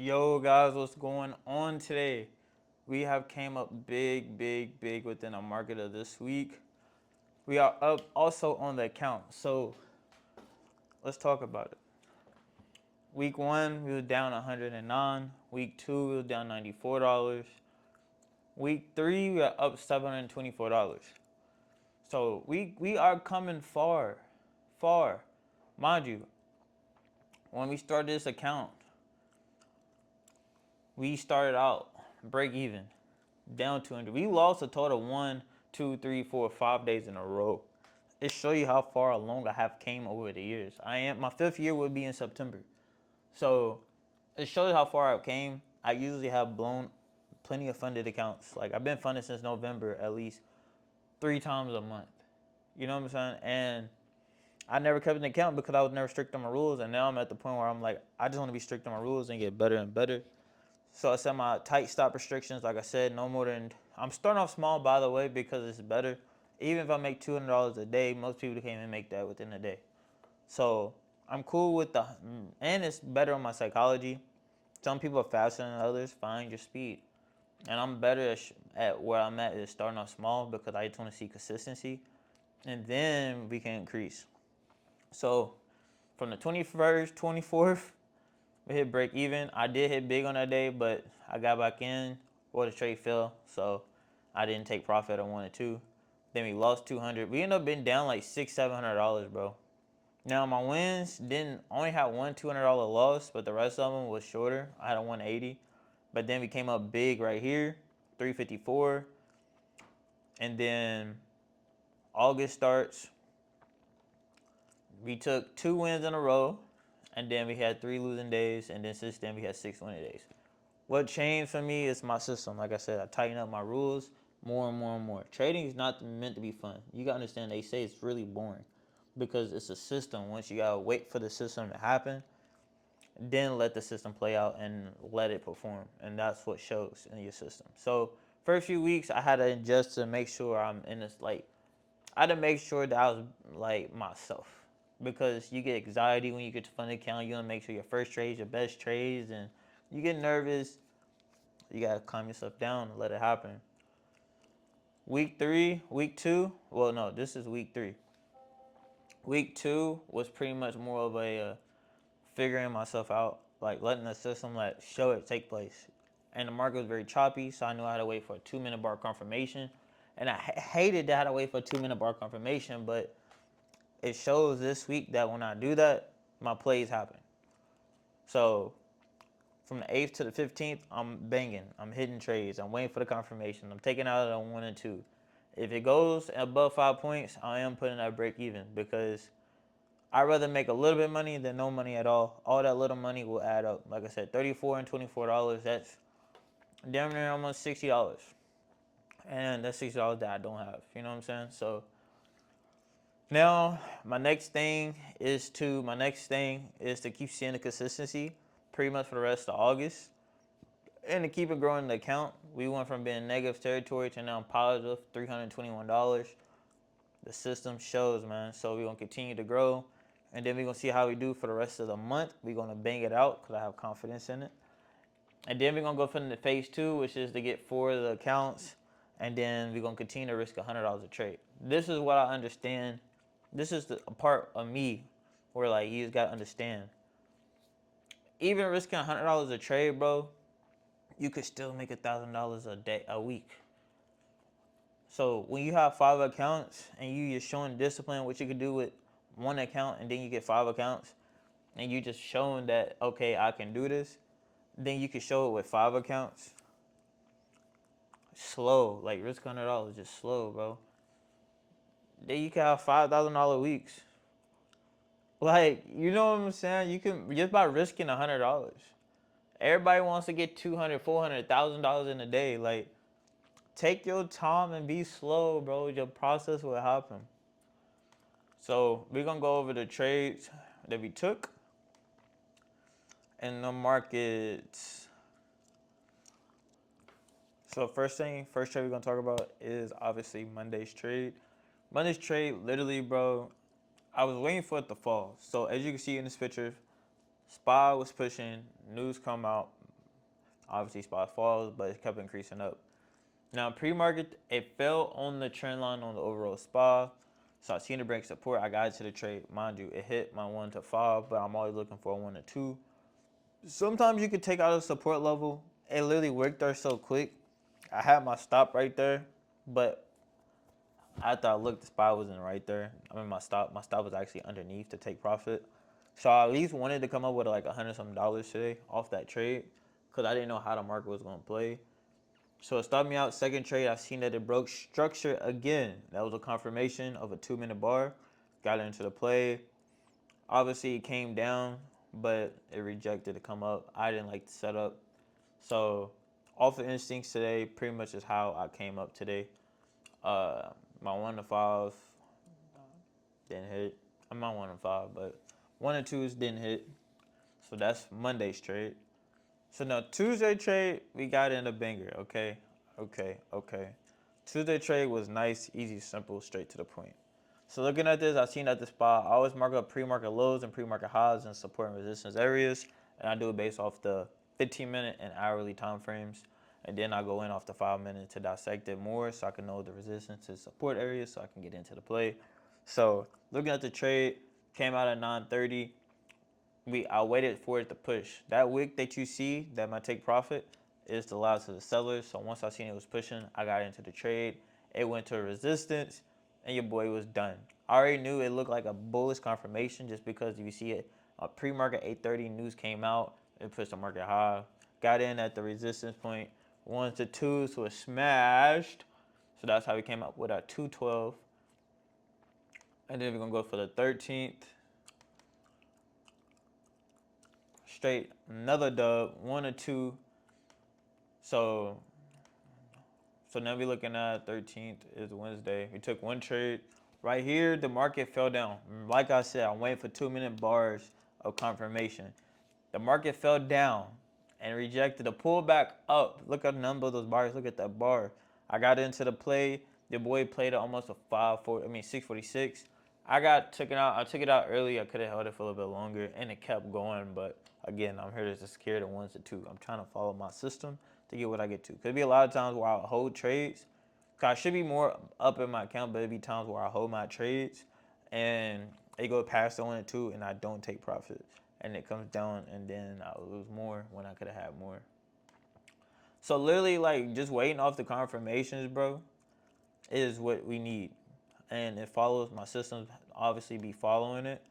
Yo guys, what's going on today? We have came up big within our market of this week. We are up also on the account. So let's talk about it. Week one, we were down 109. Week two, we were down $94. Week three, we are up $724. So we are coming far, far. Mind you, when we started this account, we started out break even, down 200. We lost a total of 1, 2, 3, 4, 5 days in a row. It shows you how far along I have came over the years. My fifth year will be in September. So it shows how far I came. I usually have blown plenty of funded accounts. Like I've been funded since November at least 3 times a month. You know what I'm saying? And I never kept an account because I was never strict on my rules. And now I'm at the point where I'm like, I just want to be strict on my rules and get better and better. So I set my tight stop restrictions. Like I said, no more than, I'm starting off small, by the way, because it's better. Even if I make $200 a day, most people can't even make that within a day. So I'm cool with and it's better on my psychology. Some people are faster than others. Find your speed. And I'm better at where I'm at is starting off small because I just want to see consistency. And then we can increase. So from the 21st, 24th, we hit break even. I did hit big on that day, but I got back in. Well, the trade fell, so I didn't take profit. I wanted to. Then we lost 200. We ended up being down like $600, $700, bro. Now my wins didn't only have one $200 loss, but the rest of them was shorter. I had a 180, but then we came up big right here, 354, and then August starts. We took 2 wins in a row, and then we had 3 losing days, and then since then we had 6 winning days. What changed for me is my system. Like I said, I tighten up my rules more and more and more. Trading is not meant to be fun. You gotta understand. They say it's really boring because it's a system. Once you gotta wait for the system to happen, then let the system play out and let it perform, and that's what shows in your system. So first few weeks, I had to adjust to make sure I'm in this like. I had to make sure that I was like myself because you get anxiety when you get to fund account. You want to make sure your first trades, your best trades, and you get nervous. You gotta calm yourself down and let it happen. Week three, week two. Well, no, this is week three. Week two was pretty much more of a figuring myself out, like letting the system show it take place. And the market was very choppy, so I knew I had to wait for a 2 minute bar confirmation. And I hated that I had to wait for a 2 minute bar confirmation, but it shows this week that when I do that, my plays happen. So from the 8th to the 15th, I'm banging. I'm hitting trades. I'm waiting for the confirmation. I'm taking out a 1 and 2. If it goes above 5 points, I am putting that break even because I'd rather make a little bit of money than no money at all. All that little money will add up. Like I said, $34 and $24. That's damn near almost $60. And that's $60 that I don't have. You know what I'm saying? So now my next thing is to keep seeing the consistency pretty much for the rest of August. And to keep it growing the account, we went from being negative territory to now positive $321. The system shows, man. So we're gonna continue to grow, and then we're gonna see how we do for the rest of the month. We're gonna bang it out because I have confidence in it. And then we're gonna go for the phase two, which is to get 4 of the accounts, and then we're gonna continue to risk $100 a trade. This is what I understand. This is a part of me where like you just gotta understand. Even risking $100 a trade, bro, you could still make $1,000 a day, a week. So when you have 5 accounts and you're showing discipline, what you could do with one account, and then you get 5 accounts, and you just showing that okay, I can do this, then you can show it with 5 accounts. Slow, like risk $100, just slow, bro. Then you can have $5,000 weeks. Like you know what I'm saying? You can just by risking $100. Everybody wants to get 200, 400, $1,000 in a day. Like take your time and be slow, bro. Your process will happen. So we're gonna go over the trades that we took in the markets. So first trade we're gonna talk about is obviously Monday's trade. Monday's trade, literally, bro, I was waiting for it to fall. So as you can see in this picture, SPY was pushing, news come out, Obviously, spot falls, but it kept increasing up. Now, pre-market, it fell on the trend line on the overall SPA. So I seen the break support. I got into the trade. Mind you, it hit my 1 to 5, but I'm always looking for a 1 to 2. Sometimes you could take out a support level. It literally worked there so quick. I had my stop right there, but after I looked, the spot wasn't right there. I mean, my stop was actually underneath to take profit. So I at least wanted to come up with like $100 some today off that trade, because I didn't know how the market was gonna play. So it stopped me out. Second trade, I seen that it broke structure again. That was a confirmation of a 2-minute bar. Got into the play. Obviously, it came down, but it rejected to come up. I didn't like the setup. So off the instincts today, pretty much is how I came up today. Uh, my 1 to 5 didn't hit. I'm not 1 to 5, but 1 and 2s didn't hit. So that's Monday's trade. So now Tuesday trade, we got in a banger. Okay. Tuesday trade was nice, easy, simple, straight to the point. So looking at this, I seen at the spot, I always mark up pre-market lows and pre-market highs and support and resistance areas, and I do it based off the 15-minute and hourly time frames. And then I go in off the 5 minute to dissect it more so I can know the resistance and support areas so I can get into the play. So looking at the trade, came out at 9:30. I waited for it to push. That wick that you see that might take profit is the last of the sellers. So once I seen it was pushing, I got into the trade. It went to a resistance, and your boy was done. I already knew it looked like a bullish confirmation just because if you see it, a pre-market 8:30 news came out, it pushed the market high. Got in at the resistance point, 1 to 2, so it smashed. So that's how we came up with our 212. And then we're gonna go for the 13th. Straight another dub, 1 or 2. So now we're looking at 13th is Wednesday. We took one trade. Right here, the market fell down. Like I said, I'm waiting for 2-minute bars of confirmation. The market fell down and rejected a pullback up. Look at the number of those bars. Look at that bar. I got into the play. The boy played at almost a 646. Took it out. I took it out early. I could have held it for a little bit longer, and it kept going. But again, I'm here to scare the 1s to 2. I'm trying to follow my system to get what I get to. Could be a lot of times where I hold trades. I should be more up in my account, but it'd be times where I hold my trades and they go past the 1 and 2, and I don't take profit, and it comes down, and then I lose more when I could have had more. So literally, like, just waiting off the confirmations, bro, is what we need, and it follows my systems. Obviously, be following it.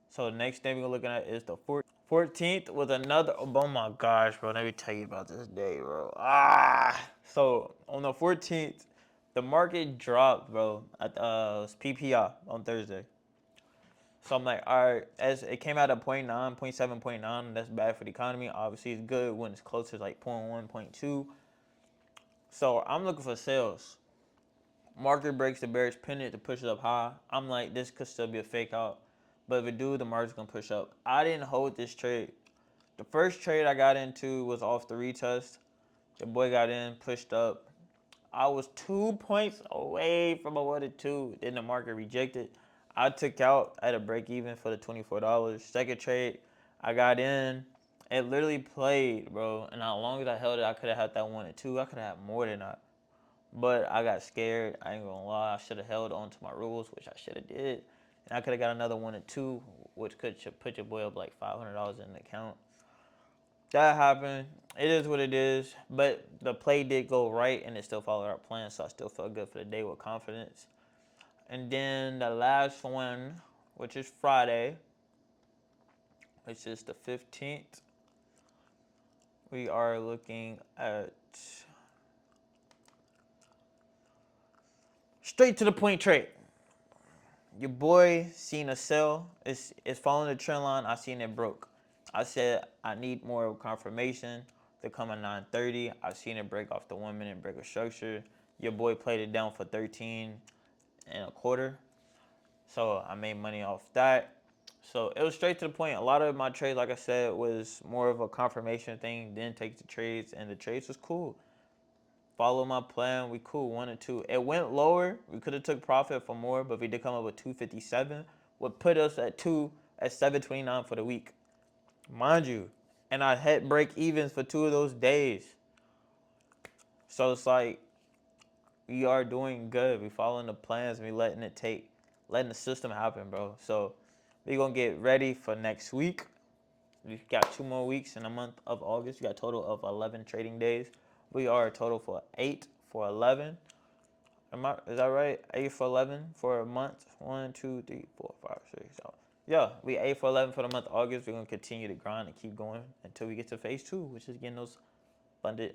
So the next thing we're looking at is the 14th with another. Oh my gosh, bro! Let me tell you about this day, bro. So on the 14th, the market dropped, bro. At PPI on Thursday. So I'm like, all right, as it came out at 0.9, 0.7, 0.9, that's bad for the economy. Obviously, it's good when it's closer to like 0.1, 0.2. So I'm looking for sales. Market breaks the bearish pennant to push it up high. I'm like, this could still be a fake out. But if it do, the market's going to push up. I didn't hold this trade. The first trade I got into was off the retest. The boy got in, pushed up. I was 2 points away from a 1 to 2. Then the market rejected. I took out at a break even for the $24. Second trade, I got in. It literally played, bro. And as long as I held it, I could have had that 1 and 2. I could have had more than that. But I got scared. I ain't gonna lie. I should have held on to my rules, which I should have did. And I could have got another 1 and 2, which could put your boy up like $500 in the account. That happened. It is what it is. But the play did go right, and it still followed our plan, so I still felt good for the day with confidence. And then the last one, which is Friday, which is the 15th, we are looking at straight to the point trade. Your boy seen a sell. It's following the trend line. I seen it broke. I said I need more confirmation to come at 9:30. I seen it break off the 1-minute break of structure. Your boy played it down for 13.25. So I made money off that. So it was straight to the point. A lot of my trades, like I said, was more of a confirmation thing. Didn't take the trades, and the trades was cool. Follow my plan. We cool 1 and 2. It went lower. We could have took profit for more, but we did come up with 257. Would put us at 729 for the week. Mind you, and I hit break evens for 2 of those days. So it's like we are doing good. We following the plans. We letting the system happen, bro. So we gonna get ready for next week. We got 2 more weeks in the month of August. We got a total of 11 trading days. We are a total for 8 for 11. Is that right? 8 for 11 for a month. 1, 2, 3, 4, 5, 6, 7. Yeah, we 8 for 11 for the month of August. We're gonna continue to grind and keep going until we get to phase 2, which is getting those funded,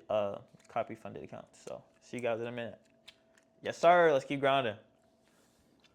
copy funded accounts. So see you guys in a minute. Yes, sir. Let's keep grinding.